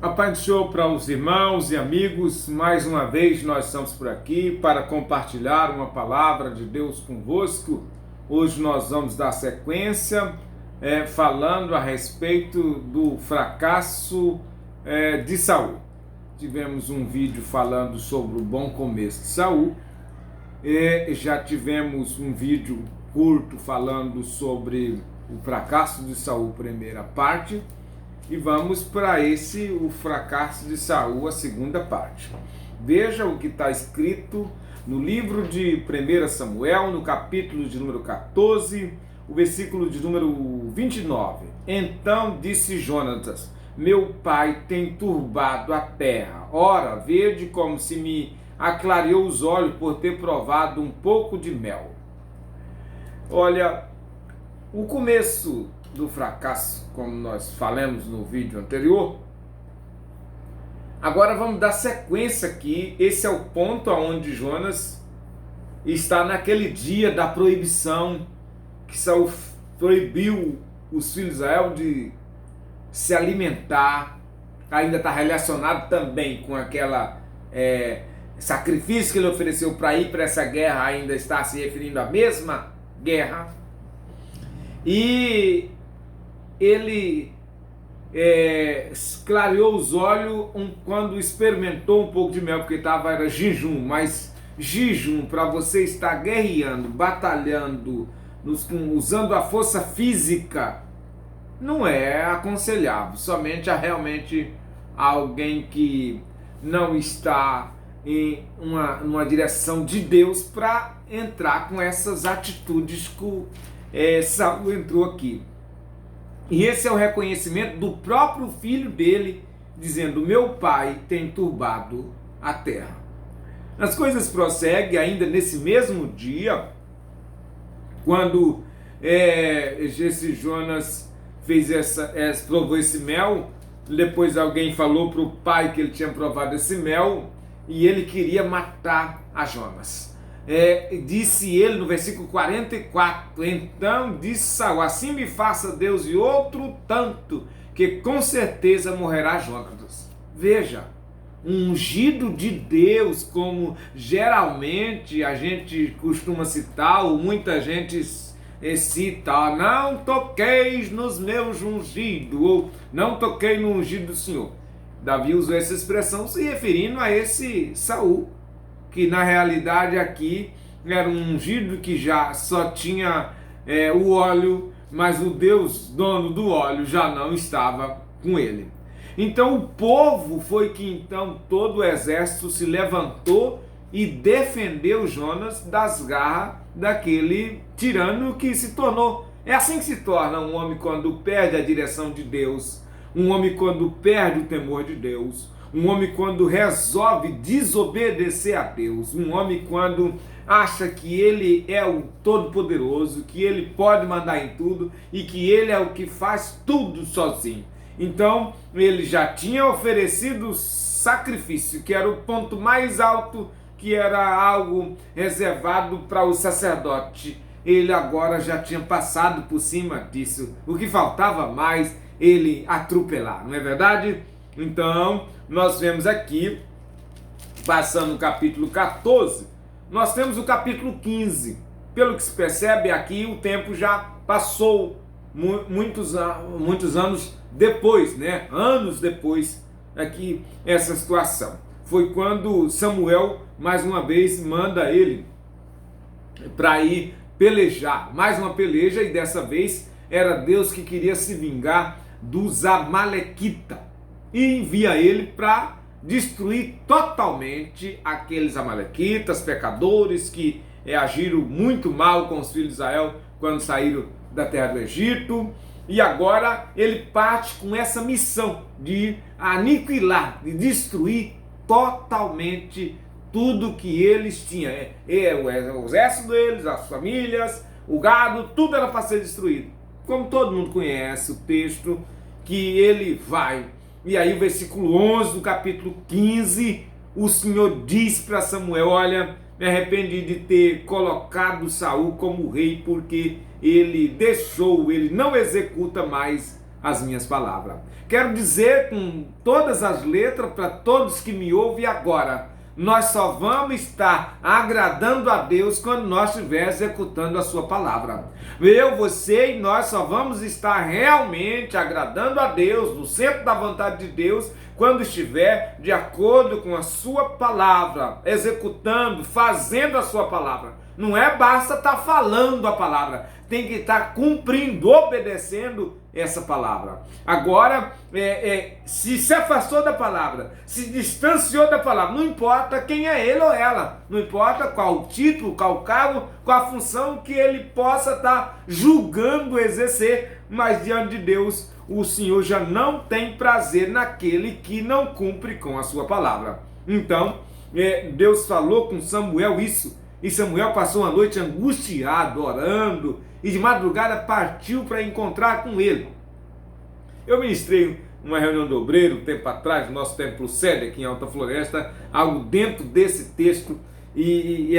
A paz do Senhor para os irmãos e amigos, mais uma vez nós estamos por aqui para compartilhar uma palavra de Deus convosco. Hoje nós vamos dar sequência falando a respeito do fracasso de Saul. Tivemos um vídeo falando sobre o bom começo de Saul, já tivemos um vídeo curto falando sobre o fracasso de Saul, primeira parte. E vamos para o fracasso de Saul, a segunda parte. Veja o que está escrito no livro de 1 Samuel, no capítulo de número 14, o versículo de número 29. Então disse Jonatas: meu pai tem turbado a terra. Ora, vede como se me aclareou os olhos por ter provado um pouco de mel. Olha, o começo do fracasso, como nós falamos no vídeo anterior. Agora vamos dar sequência aqui. Esse é o ponto onde Jonas está naquele dia da proibição, que Saul proibiu os filhos de Israel de se alimentar. Ainda está relacionado também com aquela sacrifício que ele ofereceu para ir para essa guerra, ainda está se referindo à mesma guerra. E ele clareou os olhos quando experimentou um pouco de mel, porque era jejum. Mas jejum, para você estar guerreando, batalhando, usando a força física, não é aconselhável. Somente realmente alguém que não está em uma direção de Deus para entrar com essas atitudes que Saul entrou aqui. E esse é o reconhecimento do próprio filho dele, dizendo: meu pai tem turbado a terra. As coisas prosseguem ainda nesse mesmo dia, quando esse Jonas provou esse mel. Depois alguém falou para o pai que ele tinha provado esse mel e ele queria matar a Jonas. Disse ele no versículo 44, então disse Saul: assim me faça Deus e outro tanto, que com certeza morrerá Jonatas. Veja, um ungido de Deus, como geralmente a gente costuma citar, ou muita gente cita: não toqueis nos meus ungidos, ou não toquei no ungido do Senhor. Davi usou essa expressão se referindo a esse Saul, que na realidade aqui era um ungido que já só tinha o óleo, mas o Deus dono do óleo já não estava com ele. Então o povo foi que então todo o exército se levantou e defendeu Jonas das garras daquele tirano que se tornou. É assim que se torna um homem quando perde a direção de Deus, um homem quando perde o temor de Deus, um homem quando resolve desobedecer a Deus, um homem quando acha que ele é o Todo-Poderoso, que ele pode mandar em tudo e que ele é o que faz tudo sozinho. Então ele já tinha oferecido sacrifício, que era o ponto mais alto, que era algo reservado para o sacerdote. Ele agora já tinha passado por cima disso. O que faltava mais ele atropelar, não é verdade? Então nós vemos aqui, passando o capítulo 14, nós temos o capítulo 15. Pelo que se percebe aqui, o tempo já passou muitos anos depois, né? Anos depois aqui, essa situação. Foi quando Samuel, mais uma vez, manda ele para ir pelejar. Mais uma peleja, e dessa vez era Deus que queria se vingar dos Amalequitas. E envia ele para destruir totalmente aqueles amalequitas, pecadores que agiram muito mal com os filhos de Israel quando saíram da terra do Egito. E agora ele parte com essa missão de aniquilar, de destruir totalmente tudo que eles tinham. O exército deles, as famílias, o gado, tudo era para ser destruído. Como todo mundo conhece o texto, que ele vai. E aí o versículo 11 do capítulo 15, o Senhor diz para Samuel: olha, me arrependi de ter colocado Saul como rei, porque ele não executa mais as minhas palavras. Quero dizer com todas as letras para todos que me ouvem agora: nós só vamos estar agradando a Deus quando nós estivermos executando a sua palavra. Eu, você e nós só vamos estar realmente agradando a Deus, no centro da vontade de Deus, quando estiver de acordo com a sua palavra, executando, fazendo a sua palavra. Não é basta estar falando a palavra, tem que estar cumprindo, obedecendo essa palavra. Agora, se afastou da palavra, se distanciou da palavra, não importa quem é ele ou ela, não importa qual o título, qual o cargo, qual a função que ele possa estar julgando exercer, mas diante de Deus, o Senhor já não tem prazer naquele que não cumpre com a sua palavra. Então, Deus falou com Samuel isso, e Samuel passou uma noite angustiado, orando, e de madrugada partiu para encontrar com ele. Eu ministrei uma reunião de obreiro, tempo atrás, no nosso templo sede aqui em Alta Floresta, algo dentro desse texto, e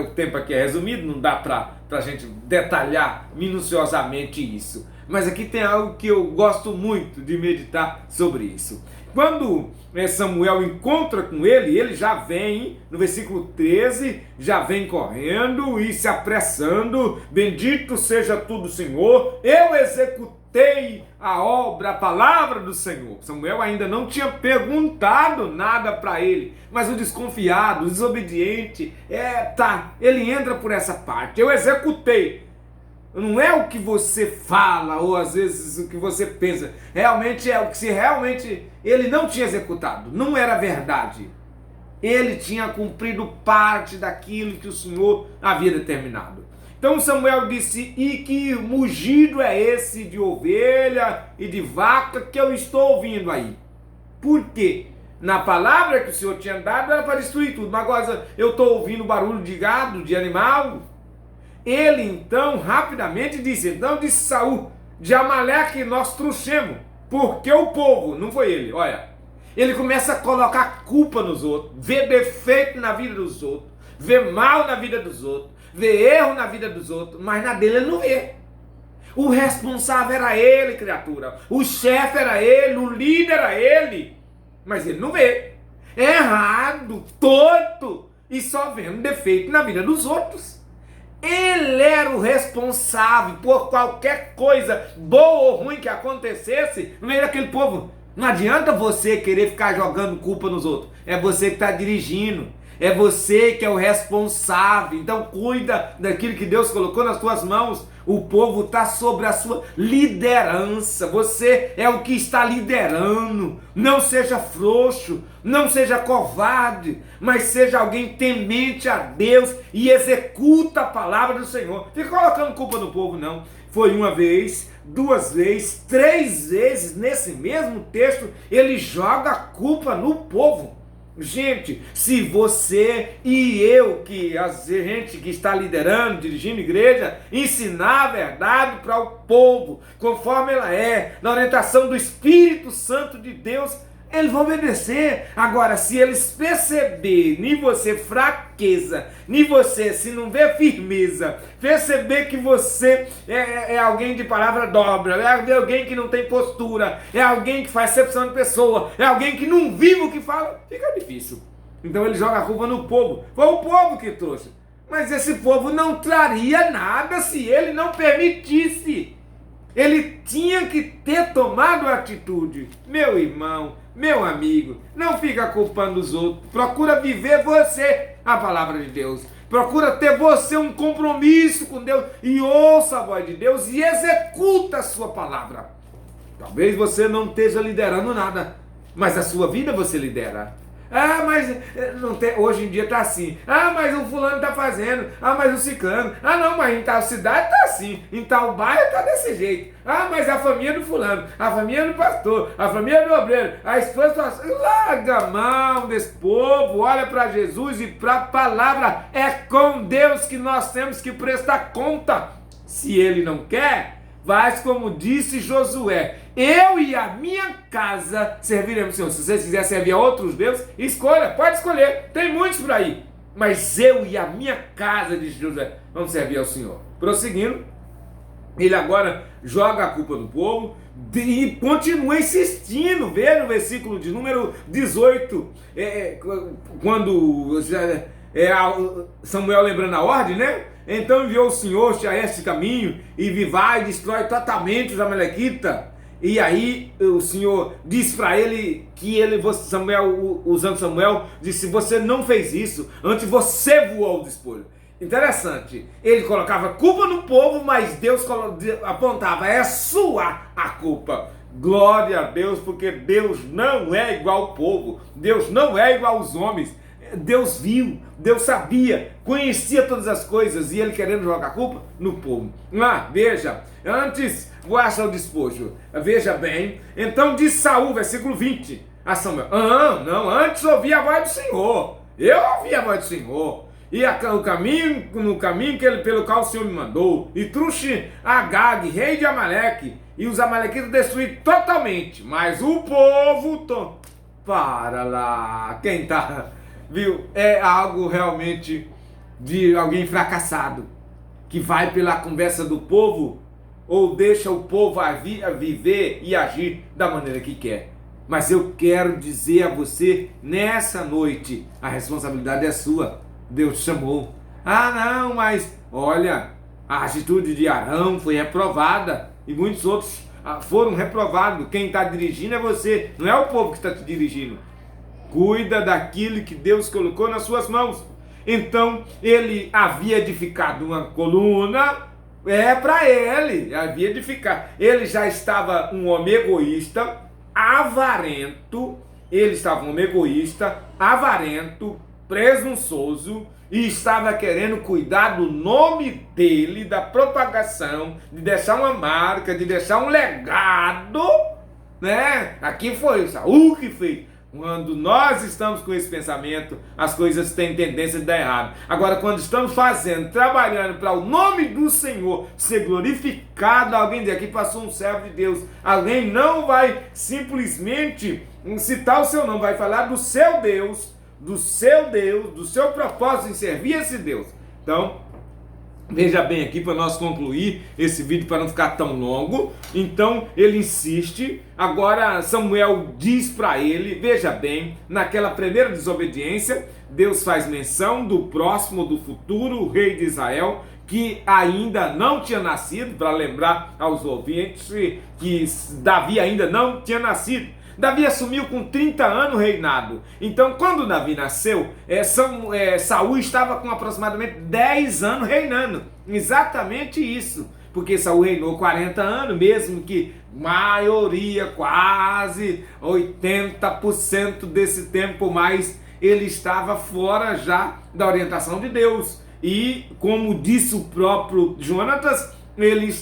o tempo aqui é resumido, não dá para a gente detalhar minuciosamente isso. Mas aqui tem algo que eu gosto muito de meditar sobre isso. Quando Samuel encontra com ele, ele já vem, no versículo 13, já vem correndo e se apressando: bendito seja tu do Senhor, eu executei a obra, a palavra do Senhor. Samuel ainda não tinha perguntado nada para ele, mas o desconfiado, o desobediente, ele entra por essa parte: eu executei. Não é o que você fala, ou às vezes o que você pensa, realmente é o que se realmente ele não tinha executado, não era verdade. Ele tinha cumprido parte daquilo que o Senhor havia determinado. Então Samuel disse: e que mugido é esse de ovelha e de vaca que eu estou ouvindo aí? Por quê? Na palavra que o Senhor tinha dado era para destruir tudo, mas agora eu estou ouvindo barulho de gado, de animal. Ele então rapidamente disse: então disse Saul, de Amaleque nós trouxemos, porque o povo, não foi ele, olha, ele começa a colocar culpa nos outros, vê defeito na vida dos outros, vê mal na vida dos outros, vê erro na vida dos outros, mas na dele ele não vê. O responsável era ele, criatura, o chefe era ele, o líder era ele, mas ele não vê. É errado, torto, e só vendo defeito na vida dos outros. Ele era o responsável por qualquer coisa boa ou ruim que acontecesse no meio daquele povo. Não adianta você querer ficar jogando culpa nos outros. É você que está dirigindo. É você que é o responsável. Então cuida daquilo que Deus colocou nas tuas mãos. O povo está sobre a sua liderança. Você é o que está liderando. Não seja frouxo, não seja covarde, mas seja alguém temente a Deus e executa a palavra do Senhor. Fica colocando culpa no povo, não. Foi uma vez, duas vezes, três vezes nesse mesmo texto, ele joga a culpa no povo. Gente, se você e eu, que a gente que está liderando, dirigindo igreja, ensinar a verdade para o povo, conforme ela é, na orientação do Espírito Santo de Deus, eles vão obedecer. Agora, se eles perceberem nem você fraqueza, nem você, se não vê firmeza, perceber que você é alguém de palavra dobra, é alguém que não tem postura, é alguém que faz acepção de pessoa, é alguém que não vive o que fala, fica difícil. Então ele joga a culpa no povo. Foi o povo que trouxe. Mas esse povo não traria nada se ele não permitisse. Ele tinha que ter tomado atitude. Meu irmão, meu amigo, não fica culpando os outros. Procura viver você a palavra de Deus. Procura ter você um compromisso com Deus e ouça a voz de Deus e executa a sua palavra. Talvez você não esteja liderando nada, mas a sua vida você lidera. Ah, mas não tem, hoje em dia está assim. Ah, mas o fulano está fazendo. Ah, mas o ciclano. Ah, não, mas em tal cidade está assim. Em tal bairro está desse jeito. Ah, mas a família do fulano, a família do pastor, a família do obreiro, a esposa do pastor. Larga a mão desse povo, olha para Jesus e para a palavra. É com Deus que nós temos que prestar conta. Se ele não quer, faz como disse Josué: eu e a minha casa serviremos ao Senhor. Se você quiser servir a outros deuses, escolha, pode escolher, tem muitos por aí. Mas eu e a minha casa, disse Josué, vamos servir ao Senhor. Prosseguindo, Ele agora joga a culpa no povo e continua insistindo. Vê no versículo de número 18, quando Samuel lembrando a ordem, né? Então enviou o Senhor a este caminho e vai e destrói totalmente os amalequitas. E aí o Senhor diz para ele que usando Samuel, disse: você não fez isso, antes você voou o despolho. Interessante, ele colocava culpa no povo, mas Deus apontava: é sua a culpa. Glória a Deus, porque Deus não é igual ao povo, Deus não é igual aos homens. Deus viu, Deus sabia, conhecia todas as coisas, e ele querendo jogar a culpa no povo. Veja, antes voasse o despojo, veja bem, então diz Saul, versículo 20, a Samuel: não, antes ouvi a voz do Senhor, eu ouvi a voz do Senhor, e no caminho pelo qual o Senhor me mandou, e trouxe Agag, rei de Amaleque, e os amalequitas destruí totalmente, mas o povo... Para lá, quem tá... Viu? É algo realmente de alguém fracassado, que vai pela conversa do povo, ou deixa o povo a viver e agir da maneira que quer. Mas eu quero dizer a você, nessa noite, a responsabilidade é sua. Deus te chamou. Não, mas olha, a atitude de Arão foi reprovada, e muitos outros foram reprovados. Quem está dirigindo é você, não é o povo que está te dirigindo. Cuida daquilo que Deus colocou nas suas mãos. Então, ele havia edificado uma coluna, para ele, havia edificado. Ele já estava um homem egoísta, avarento, presunçoso, e estava querendo cuidar do nome dele, da propagação, de deixar uma marca, de deixar um legado, né? Aqui foi o Saul que fez. Quando nós estamos com esse pensamento, as coisas têm tendência de dar errado. Agora, quando estamos trabalhando para o nome do Senhor ser glorificado, alguém daqui passou um servo de Deus. Alguém não vai simplesmente citar o seu nome, vai falar do seu Deus, do seu propósito em servir esse Deus. Então, veja bem aqui para nós concluir esse vídeo, para não ficar tão longo. Então ele insiste. Agora Samuel diz para ele, veja bem, naquela primeira desobediência, Deus faz menção do próximo, do futuro rei de Israel, que ainda não tinha nascido, para lembrar aos ouvintes que Davi ainda não tinha nascido. Davi assumiu com 30 anos o reinado. Então, quando Davi nasceu, Saul estava com aproximadamente 10 anos reinando. Exatamente isso. Porque Saul reinou 40 anos, mesmo que maioria, quase 80% desse tempo mais, ele estava fora já da orientação de Deus. E, como disse o próprio Jonatas, ele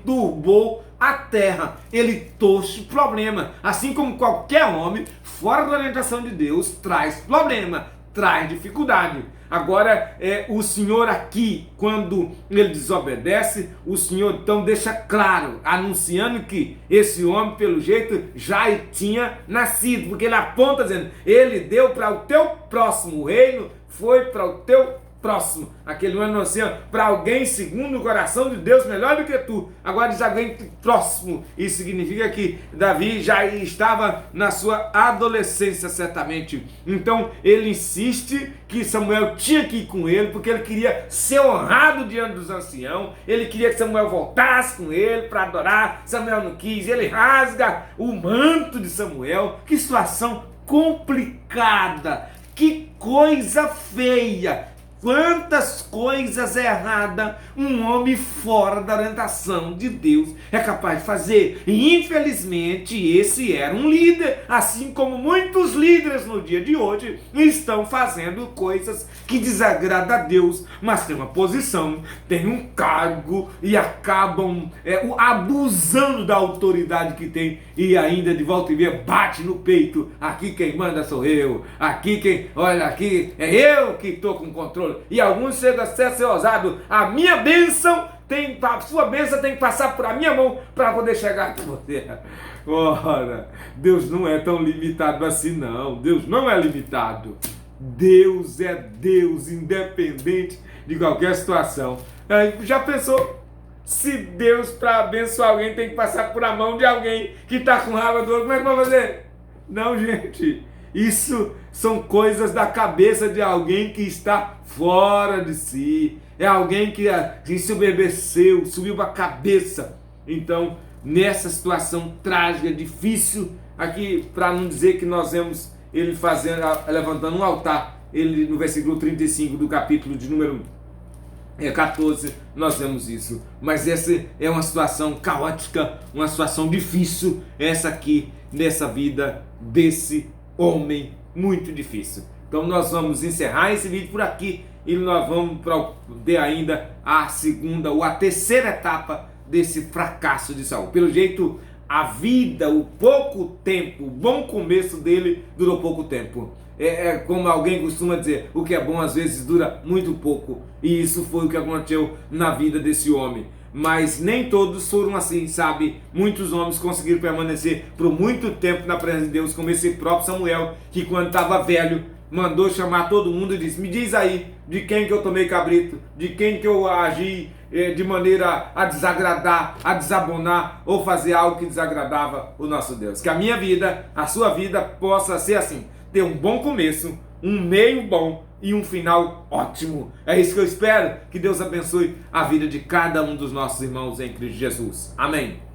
turbou a terra, ele trouxe problema, assim como qualquer homem fora da orientação de Deus traz problema, traz dificuldade. Agora, o Senhor aqui, quando ele desobedece, o Senhor então deixa claro, anunciando que esse homem, pelo jeito, já tinha nascido, porque ele aponta dizendo: ele deu para o teu próximo, o reino foi para o teu próximo, aquele ano assim, para alguém segundo o coração de Deus, melhor do que tu. Agora diz alguém próximo. Isso significa que Davi já estava na sua adolescência, certamente. Então ele insiste que Samuel tinha que ir com ele, porque ele queria ser honrado diante dos anciãos. Ele queria que Samuel voltasse com ele para adorar. Samuel não quis. Ele rasga o manto de Samuel. Que situação complicada, que coisa feia. Quantas coisas erradas um homem fora da orientação de Deus é capaz de fazer. E infelizmente esse era um líder, assim como muitos líderes no dia de hoje estão fazendo coisas que desagradam a Deus, mas tem uma posição, tem um cargo e acabam abusando da autoridade que tem, e ainda de volta e meia bate no peito: aqui quem manda sou eu, aqui é eu que estou com controle. E alguns chegam a ser ousados: a minha bênção a sua bênção tem que passar por a minha mão para poder chegar até você. Ora, Deus não é tão limitado assim não. Deus não é limitado. Deus é Deus, independente de qualquer situação. Já pensou Se Deus, para abençoar alguém, tem que passar por a mão de alguém que está com raiva do outro, como é que vai fazer? Não, gente. Isso são coisas da cabeça de alguém que está fora de si. É alguém que se obedeceu, subiu para a cabeça. Então, nessa situação trágica, difícil, aqui, para não dizer que nós vemos ele levantando um altar, ele no versículo 35 do capítulo de número 14, nós vemos isso. Mas essa é uma situação caótica, uma situação difícil, essa aqui, nessa vida desse homem, muito difícil. Então nós vamos encerrar esse vídeo por aqui e nós vamos ver ainda a segunda ou a terceira etapa desse fracasso de Saul. Pelo jeito, a vida, o pouco tempo, o bom começo dele durou pouco tempo. É como alguém costuma dizer, o que é bom às vezes dura muito pouco. E isso foi o que aconteceu na vida desse homem. Mas nem todos foram assim, sabe? Muitos homens conseguiram permanecer por muito tempo na presença de Deus, como esse próprio Samuel, que quando estava velho, mandou chamar todo mundo e disse, me diz aí de quem que eu tomei cabrito, de quem que eu agi de maneira a desagradar, a desabonar ou fazer algo que desagradava o nosso Deus. Que a minha vida, a sua vida possa ser assim, ter um bom começo, um meio bom e um final ótimo. É isso que eu espero. Que Deus abençoe a vida de cada um dos nossos irmãos em Cristo Jesus. Amém.